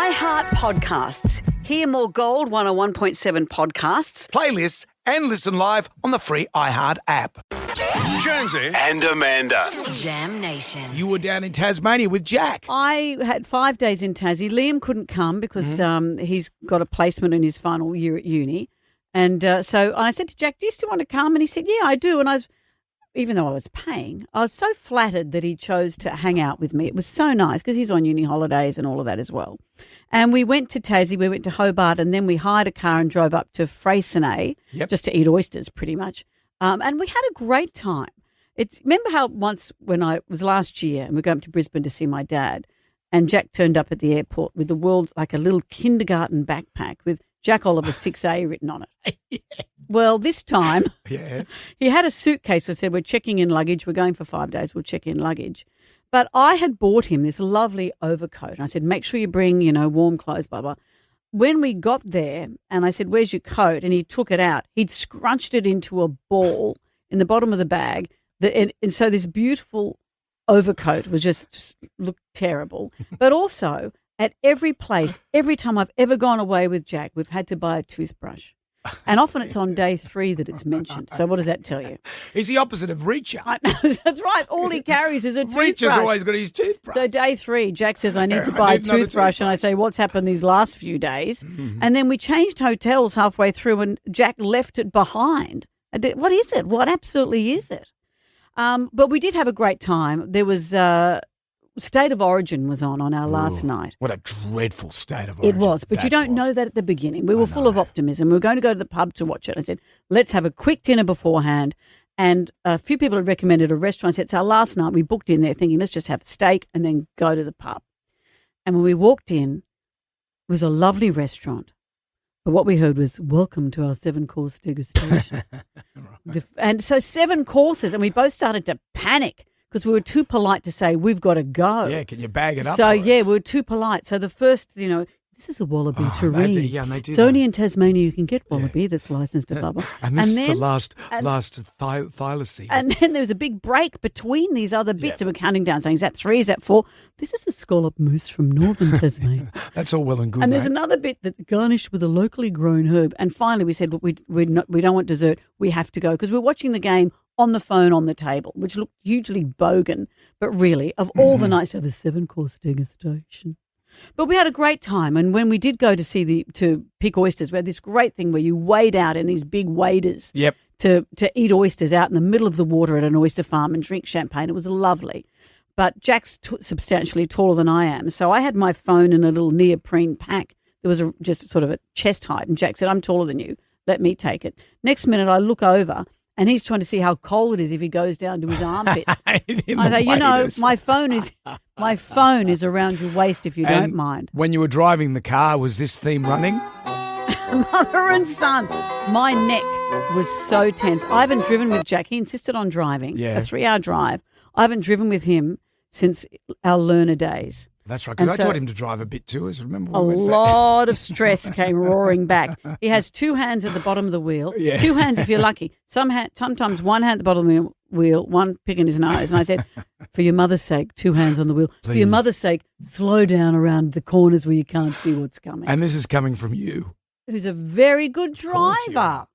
iHeart Podcasts. Hear more Gold 101.7 podcasts, playlists, and listen live on the free iHeart app. Jonesy and Amanda. Jam Nation. You were down in Tasmania with Jack. I had 5 days in Tassie. Liam couldn't come because he's got a placement in his final year at uni. And so I said to Jack, do you still want to come? And he said, yeah, I do. And even though I was paying, I was so flattered that he chose to hang out with me. It was so nice because he's on uni holidays and all of that as well. And we went to Tassie, we went to Hobart, and then we hired a car and drove up to Freycinet just to eat oysters pretty much. And we had a great time. Remember how once when I was last year and we were going up to Brisbane to see my dad, and Jack turned up at the airport with the world's like a little kindergarten backpack with Jack Oliver 6A written on it. Yeah. Well, this time he had a suitcase that said, we're checking in luggage. We're going for 5 days. We'll check in luggage. But I had bought him this lovely overcoat. And I said, make sure you bring, warm clothes, blah, blah. When we got there and I said, where's your coat? And he took it out. He'd scrunched it into a ball in the bottom of the bag. And so this beautiful overcoat was just looked terrible. But also at every place, every time I've ever gone away with Jack, we've had to buy a toothbrush. And often it's on day 3 that it's mentioned. So what does that tell you? He's the opposite of Reacher. That's right. All he carries is a toothbrush. Reacher's always got his toothbrush. So day 3, Jack says, I need to buy a toothbrush. And I say, what's happened these last few days? Mm-hmm. And then we changed hotels halfway through and Jack left it behind. What is it? What absolutely is it? But we did have a great time. There was State of Origin was on our last night. What a dreadful State of Origin. It was, but you don't know that at the beginning. We were full of optimism. We were going to go to the pub to watch it. I said, let's have a quick dinner beforehand. And a few people had recommended a restaurant. I said, it's our last night. We booked in there thinking, let's just have steak and then go to the pub. And when we walked in, it was a lovely restaurant. But what we heard was, welcome to our 7-course degustation. Right. And so 7 courses, and we both started to panic because we were too polite to say, we've got to go. Yeah, can you bag it up So, for yeah, us? we were too polite. So the first, this is a wallaby terrine. They do it's only in Tasmania you can get wallaby that's licensed to bubble. And this is the last thylacine. And then there was a big break between these other bits and we're counting down saying, is that 3, is that 4? This is the scallop mousse from northern Tasmania. That's all well and good, And there's another bit that garnished with a locally grown herb. And finally we said, look, we don't want dessert. We have to go because we're watching the game on the phone on the table, which looked hugely bogan. But really, of all the nights, the 7-course degustation. But we had a great time. And when we did go to pick oysters, we had this great thing where you wade out in these big waders to eat oysters out in the middle of the water at an oyster farm and drink champagne. It was lovely. But Jack's substantially taller than I am. So I had my phone in a little neoprene pack. There was just sort of a chest height. And Jack said, I'm taller than you. Let me take it. Next minute, I look over. And he's trying to see how cold it is if he goes down to his armpits. I say, my phone is around your waist if you don't mind. When you were driving the car, was this theme running? Mother and son. My neck was so tense. I haven't driven with Jack. He insisted on driving, a 3-hour drive. I haven't driven with him since our learner days. That's right, because I taught him to drive a bit too. Remember a lot of stress came roaring back. He has 2 hands at the bottom of the wheel, 2 hands if you're lucky. Sometimes 1 hand at the bottom of the wheel, 1 picking his nose. And I said, for your mother's sake, 2 hands on the wheel. Please. For your mother's sake, slow down around the corners where you can't see what's coming. And this is coming from you. Who's a very good driver.